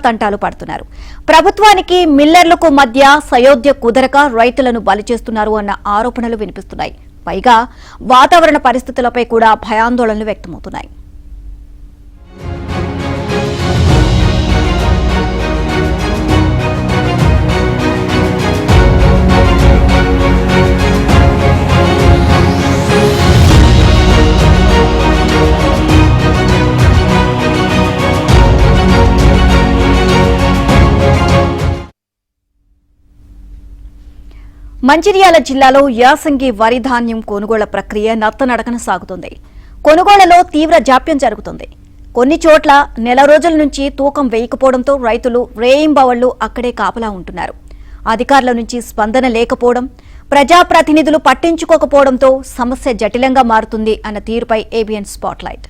తంటాలు పడుతున్నారు. ప్రభుత్వానికి మిల్లర్లకు మధ్య సయోధ్య కుదరక రైతులను బలి చేస్తున్నారు అన్న ఆరోపణలు వినిపిస్తున్నాయి. పైగా వాతావరణ పరిస్థితులపై కూడా భయాందోళనలు వ్యక్తమవుతున్నాయి. మంచిర్యాల జిల్లాలో యాసంగి వరి ధాన్యం కొనుగోళ్ల ప్రక్రియ నత్తనడకన సాగుతుంది. కొనుగోళ్లలో తీవ్ర జాప్యం జరుగుతుంది. కొన్ని చోట్ల నెల రోజుల నుంచి తూకం వేయకపోవడంతో రైతులు రేయింబవళ్లు అక్కడే కాపలా ఉంటున్నారు. అధికారుల నుంచి స్పందన లేకపోవడం, ప్రజాప్రతినిధులు పట్టించుకోకపోవడంతో సమస్య జటిలంగా మారుతుంది అన్న తీరుపై ఏబిఎన్ స్పాట్లైట్.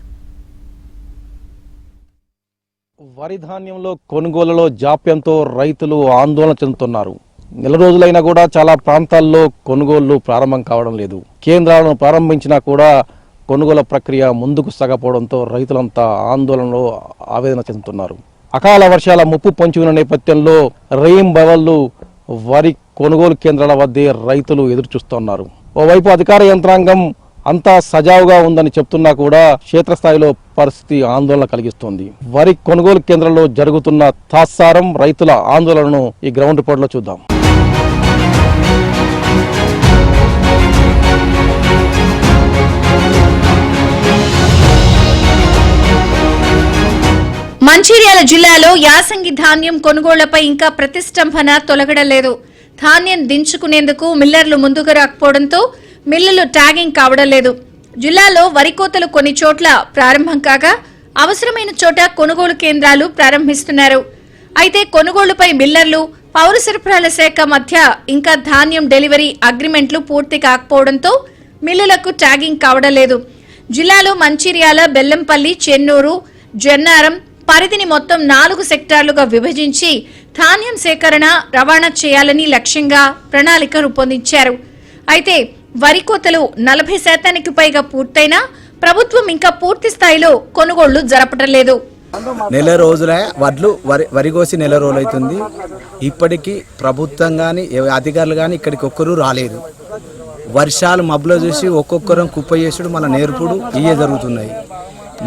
వరి ధాన్యంలో కొనుగోలులో జాప్యంతో రైతులు ఆందోళన చెందుతున్నారు. నెల రోజులైనా కూడా చాలా ప్రాంతాల్లో కొనుగోళ్లు ప్రారంభం కావడం లేదు. కేంద్రాలను ప్రారంభించినా కూడా కొనుగోలు ప్రక్రియ ముందుకు సాగపోవడంతో రైతులంతా ఆందోళనలో ఆవేదన చెందుతున్నారు. అకాల వర్షాల ముప్పు పొంచి ఉన్న నేపథ్యంలో రేయింబవళ్లు వరి కొనుగోలు కేంద్రాల వద్దే రైతులు ఎదురు చూస్తున్నారు. ఓవైపు అధికార యంత్రాంగం అంతా సజావుగా ఉందని చెప్తున్నా కూడా క్షేత్రస్థాయిలో పరిస్థితి ఆందోళన కలిగిస్తోంది. వరి కొనుగోలు కేంద్రంలో జరుగుతున్న తాత్సారం, రైతుల ఆందోళనను ఈ గ్రౌండ్ రిపోర్ట్ లో చూద్దాం. మంచిర్యాల జిల్లాలో యాసంగి ధాన్యం కొనుగోళ్లపై ఇంకా ప్రతిష్టంభన తొలగడలేదు. ధాన్యం దించుకునేందుకు మిల్లర్లు ముందుకు రాకపోవడంతో మిల్లులు ట్యాగింగ్ కావడం లేదు. జిల్లాలో వరి కోతలు కొన్ని చోట్ల ప్రారంభం కాగా అవసరమైన చోట కొనుగోలు కేంద్రాలు ప్రారంభిస్తున్నారు. అయితే కొనుగోలుపై మిల్లర్లు, పౌర సరఫరాల శాఖ మధ్య ఇంకా ధాన్యం డెలివరీ అగ్రిమెంట్లు పూర్తి కాకపోవడంతో మిల్లులకు ట్యాగింగ్ కావడం లేదు. జిల్లాలో మంచిర్యాల, బెల్లంపల్లి, చెన్నూరు, జన్నారం పరిధిని మొత్తం 4 సెక్టార్లుగా విభజించి ధాన్యం సేకరణ, రవాణా చేయాలని లక్ష్యంగా ప్రణాళిక రూపొందించారు. అయితే వరి కోతలు 40% పైగా పూర్తయినా ప్రభుత్వం ఇంకా పూర్తి స్థాయిలో కొనుగోళ్లు జరపడం లేదు. నెల రోజులే వరి కోసి నెల రోజులు అవుతుంది. ఇప్పటికీ ప్రభుత్వం కానీ అధికారులు కానీ ఇక్కడికి ఒక్కరూ రాలేదు. వర్షాలు మబ్బులో చూసి ఒక్కొక్కరం కుప్ప చేసుడు మన నేర్పుడు ఇవే జరుగుతున్నాయి.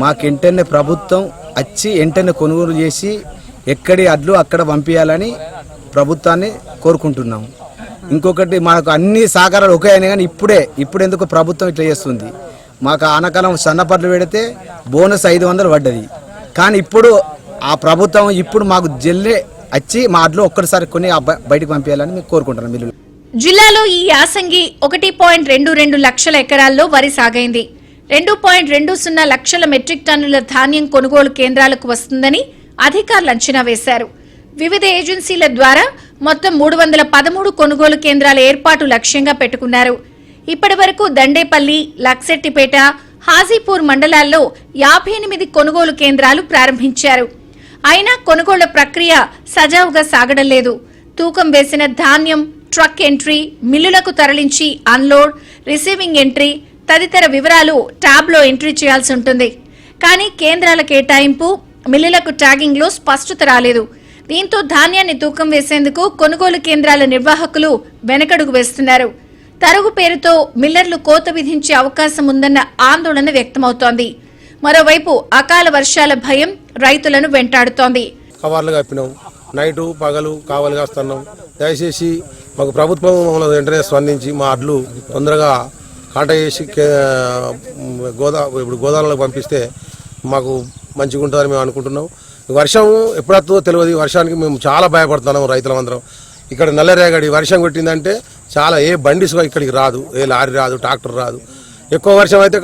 మాకు వెంటనే ప్రభుత్వం వచ్చి వెంటనే కొనుగోలు చేసి ఎక్కడి అడ్లు అక్కడ పంపించాలని ప్రభుత్వాన్ని కోరుకుంటున్నాము. ఇంకొకటి మాకు అన్ని సహకారాలు ఒకే అయినా కానీ ఇప్పుడు ఎందుకు ప్రభుత్వం ఇట్లా చేస్తుంది? మాకు ఆనకాలం సన్నపట్లు పెడితే బోనస్ 500 పడ్డది. కానీ ఇప్పుడు ఆ ప్రభుత్వం ఇప్పుడు మాకు జల్లే వచ్చి మా అడ్లు ఒక్కటిసారి కొని బయటకు పంపించాలని మేము కోరుకుంటున్నాం. మిల్లులు జిల్లాలో ఈ యాసంగి 1.22 లక్షల ఎకరాల్లో వరి సాగైంది. 2.20 లక్షల మెట్రిక్ టన్నుల ధాన్యం కొనుగోలు కేంద్రాలకు వస్తుందని అధికారులు అంచనా వేశారు. వివిధ ఏజెన్సీల ద్వారా మొత్తం 313 కొనుగోలు కేంద్రాల ఏర్పాటు లక్ష్యంగా పెట్టుకున్నారు. ఇప్పటి వరకు దండేపల్లి, లక్సెట్టిపేట, హాజీపూర్ మండలాల్లో 58 కొనుగోలు కేంద్రాలు ప్రారంభించారు. అయినా కొనుగోళ్ల ప్రక్రియ సజావుగా సాగడం లేదు. తూకం వేసిన ధాన్యం ట్రక్ ఎంట్రీ, మిల్లులకు తరలించి అన్లోడ్, రిసీవింగ్ ఎంట్రీ తదితర వివరాలు ట్యాబ్లో ఎంట్రీ చేయాల్సి ఉంటుంది. కానీ కేంద్రాల కేటాయింపు, మిల్లులకు ట్యాగింగ్ లో స్పష్టత రాలేదు. దీంతో ధాన్యాన్ని తూకం వేసేందుకు కొనుగోలు కేంద్రాల నిర్వాహకులు వెనకడుగు వేస్తున్నారు. తరుగు పేరుతో మిల్లర్లు కోత విధించే అవకాశం ఉందన్న ఆందోళన వ్యక్తమవుతోంది. మరోవైపు అకాల వర్షాల భయం రైతులను వెంటాడుతోంది. కవర్లు కప్పినాం, నైటు పగలు కావాలి కాస్తున్నాం. దయచేసి మాకు ప్రభుత్వం మమ్మల్ని వెంటనే స్పందించి మా అడ్లు తొందరగా కాంట చేసి ఇప్పుడు గోదావరిలోకి పంపిస్తే మాకు మంచిగా ఉంటుందని మేము అనుకుంటున్నాం. వర్షం ఎప్పుడొస్తుందో తెలియదు. వర్షానికి మేము చాలా భయపడుతున్నాం రైతులందరం. ఇక్కడ నల్లరేగడి వర్షం కొట్టిందంటే చాలా ఏ బండి ఇక్కడికి రాదు, ఏ లారీ రాదు, ట్రాక్టర్ రాదు. ఎక్కువ వర్షం అయితే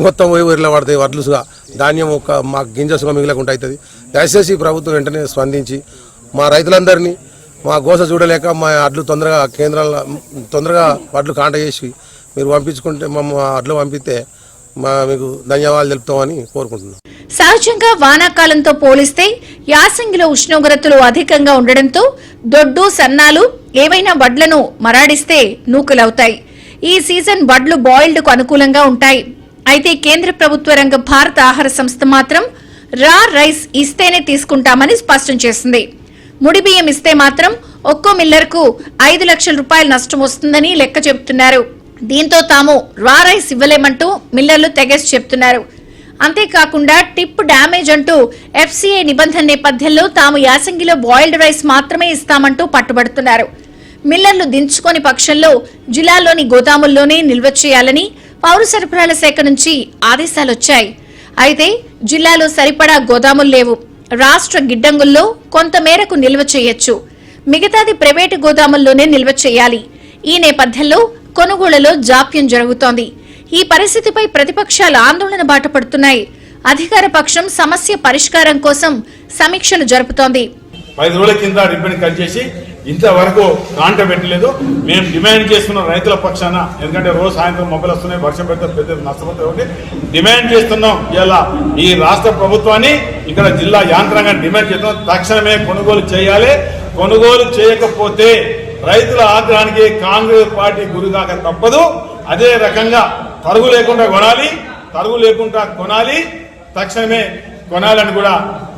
మొత్తం ఊరిలో పడతాయి వడ్లుసుగా, ధాన్యం మాకు గింజసుగా మిగిలకుండా అవుతుంది. దయచేసి ప్రభుత్వం వెంటనే స్పందించి మా రైతులందరినీ మా గోస చూడలేక మా అడ్లు తొందరగా వడ్లు కాంట చేసి మీరు పంపించుకుంటే మా అడ్లు పంపిస్తే మీకు ధన్యవాదాలు తెలుపుతామని కోరుకుంటున్నాం. సహజంగా వానాకాలంతో పోలిస్తే యాసంగిలో ఉష్ణోగ్రతలు అధికంగా ఉండడంతో దొడ్డు, సన్నాలు ఏవైనా వడ్లను మరాడిస్తే నూకలవుతాయి. ఈ సీజన్ వడ్లు బాయిల్డ్ కు అనుకూలంగా ఉంటాయి. అయితే కేంద్ర ప్రభుత్వ రంగ భారత ఆహార సంస్థ మాత్రం రా రైస్ ఇస్తేనే తీసుకుంటామని స్పష్టం చేసింది. ముడి బియ్యం ఇస్తే మాత్రం ఒక్కో మిల్లర్కు 5 లక్షల రూపాయల నష్టం వస్తుందని లెక్క చెబుతున్నారు. దీంతో తాము రా రైస్ ఇవ్వలేమంటూ మిల్లర్లు తెగేసి చెప్తున్నారు. అంతేకాకుండా టిప్ డ్యామేజ్ అంటూ FCA నిబంధన నేపథ్యంలో తాము యాసంగిలో బాయిల్డ్ రైస్ మాత్రమే ఇస్తామంటూ పట్టుబడుతున్నారు. మిల్లర్లు దించుకోని పక్షంలో జిల్లాలోని గోదాముల్లోనే నిల్వ చేయాలని పౌర సరఫరాల శాఖ నుంచి ఆదేశాలొచ్చాయి. అయితే జిల్లాలో సరిపడా గోదాములు లేవు. రాష్ట్ర గిడ్డంగుల్లో కొంత మేరకు నిల్వ చేయొచ్చు, మిగతాది ప్రైవేటు గోదాముల్లోనే నిల్వ చేయాలి. ఈ నేపథ్యంలో కొనుగోళ్లలో జాప్యం జరుగుతోంది. ఈ పరిస్థితిపై ప్రతిపక్షాలు ఆందోళన బాట పడుతున్నాయి. అధికార పక్షం సమస్య పరిష్కారం కోసం సమీక్షలు జరుపుతోంది. 10 రోజుల కింద రిబ్బన్ కట్ చేసి ఇంతవరకు కాంట పెట్టలేదు. మేము డిమాండ్ చేస్తున్నాం రైతుల పక్షాన, ఎందుకంటే రోజు సాయంత్రం మొబైల్ వస్తున్నాయి, వర్షం పెడితే పెద్ద నష్టపోతే డిమాండ్ చేస్తున్నాం. ఇలా ఈ రాష్ట్ర ప్రభుత్వాన్ని ఇక్కడ జిల్లా యాంత్రాంగాన్ని డిమాండ్ చేస్తున్నాం. తక్షణమే కొనుగోలు చేయాలి. కొనుగోలు చేయకపోతే రైతుల ఆగ్రహానికి కాంగ్రెస్ పార్టీ గురిగాక తప్పదు. అదే రకంగా తరుగు లేకుండా కొనాలి, తక్షణమే కొనాలని కూడా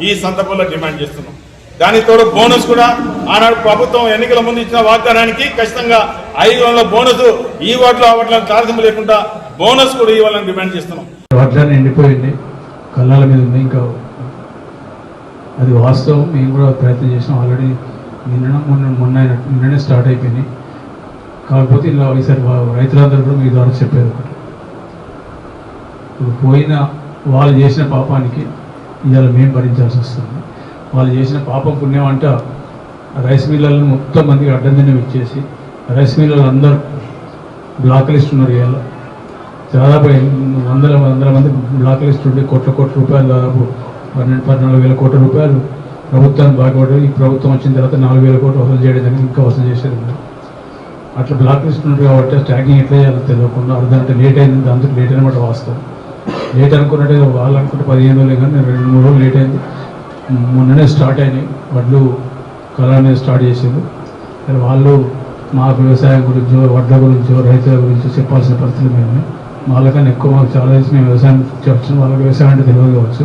ఈ సందర్భంలో డిమాండ్ చేస్తున్నాం. దానికి తోడు బోనస్ కూడా ఆనాడు ప్రభుత్వం ఎన్నికల ముందు ఇచ్చిన వాగ్దానానికి ఖచ్చితంగా 500 బోనస్ ఈ వాటిలో ఆ వాటిలో తారతమ్యం లేకుండా బోనస్ కూడా ఇవ్వాలని డిమాండ్ చేస్తున్నాం. వడ్లని ఎండిపోయింది, కళ్ళాల మీద ఉంది. ఇంకా అది వాస్తవం. మేము కూడా ప్రయత్నం చేసినాం. ఆల్రెడీ నిన్ననే స్టార్ట్ అయిపోయింది. కాకపోతే ఇలా ఈసారి రైతులందరూ కూడా మీ ద్వారా చెప్పేది ఒకటి, ఇప్పుడు పోయిన వాళ్ళు చేసిన పాపానికి ఇవాళ మేము భరించాల్సి వస్తుంది. వాళ్ళు చేసిన పాపం పుణ్యం అంట రైస్ మిల్లర్లను మొత్తం మందికి అడ్డం తిని ఇచ్చేసి రైస్ మిల్లర్లు అందరూ బ్లాక్ లిస్ట్ ఉన్నారు. ఇవాళ దాదాపు వందల మంది బ్లాక్ లిస్ట్ ఉండి కోట్ల రూపాయలు, దాదాపు 14,000 కోట్ల రూపాయలు ప్రభుత్వాన్ని బాగుపడ్డారు. ఈ ప్రభుత్వం వచ్చిన తర్వాత 4,000 కోట్లు వసూలు చేయడం జరిగింది. ఇంకా వసూలు చేసేది అట్లా బ్లాక్ లిస్ట్ ఉంటుంది కాబట్టి స్టాకింగ్ ఎట్లా చేయాలో తెలియకుండా అర్ధగంట లేట్ అయింది. దాంతో లేట్ అనమాట వాస్తవం. లేట్ అనుకున్నట్టే వాళ్ళు అనుకుంటే 15 రోజులే, కానీ 2-3 రోజులు లేట్ అయింది. మొన్ననే స్టార్ట్ అయినాయి వడ్లు, కళ మీద స్టార్ట్ చేసారు. వాళ్ళు మా వ్యవసాయం గురించో వడ్ల గురించో రైతుల గురించో చెప్పాల్సిన పరిస్థితులు మేము, వాళ్ళకన్నా ఎక్కువ మాకు చాలా తెలిసి మేము వ్యవసాయం చెప్పచ్చు, వాళ్ళకి వ్యవసాయం అంటే తెలియదు కావచ్చు.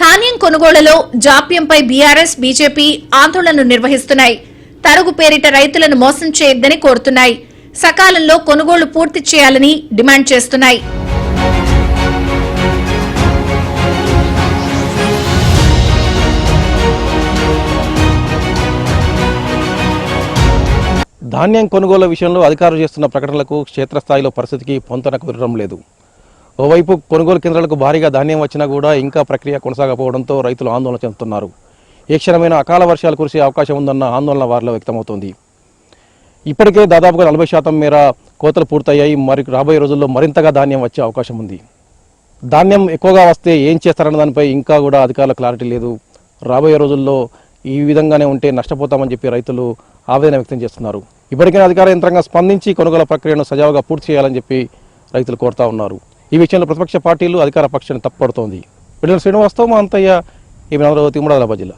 ధాన్యం కొనుగోళ్లలో జాప్యంపై బీఆర్ఎస్, బీజేపీ ఆందోళనలు నిర్వహిస్తున్నాయి. తరుగు పేరిట రైతులను మోసం చేయొద్దని కోరుతున్నాయి. సకాలంలో కొనుగోళ్లు పూర్తి చేయాలని డిమాండ్ చేస్తున్నాయి. ధాన్యం కొనుగోలు విషయంలో అధికారులు చేస్తున్న ప్రకటనలకు క్షేత్రస్థాయిలో పరిస్థితికి పొంతన కుదరడం లేదు. ఓవైపు కొనుగోలు కేంద్రాలకు భారీగా ధాన్యం వచ్చినా కూడా ఇంకా ప్రక్రియ కొనసాగకపోవడంతో రైతులు ఆందోళన చెందుతున్నారు. ఏ క్షణమైన అకాల వర్షాలు కురిసే అవకాశం ఉందన్న ఆందోళన వారిలో వ్యక్తమవుతోంది. ఇప్పటికే దాదాపుగా 40% మేర కోతలు పూర్తయ్యాయి. మరి రాబోయే రోజుల్లో మరింతగా ధాన్యం వచ్చే అవకాశం ఉంది. ధాన్యం ఎక్కువగా వస్తే ఏం చేస్తారన్న దానిపై ఇంకా కూడా అధికారుల క్లారిటీ లేదు. రాబోయే రోజుల్లో ఈ విధంగానే ఉంటే నష్టపోతామని చెప్పి రైతులు ఆవేదన వ్యక్తం చేస్తున్నారు. ఇప్పటికైనా అధికార యంత్రాంగం స్పందించి కొనుగోలు ప్రక్రియను సజావుగా పూర్తి చేయాలని చెప్పి రైతులు కోరుతా ఉన్నారు. ఈ విషయంలో ప్రతిపక్ష పార్టీలు అధికార పక్షాన్ని తప్పుపడుతోంది. విడుదల శ్రీనివాసరావు, మా అంతయ్య, ఈ అమరావతి, ఉమ్మడి ఆదిలాబాద్ జిల్లా.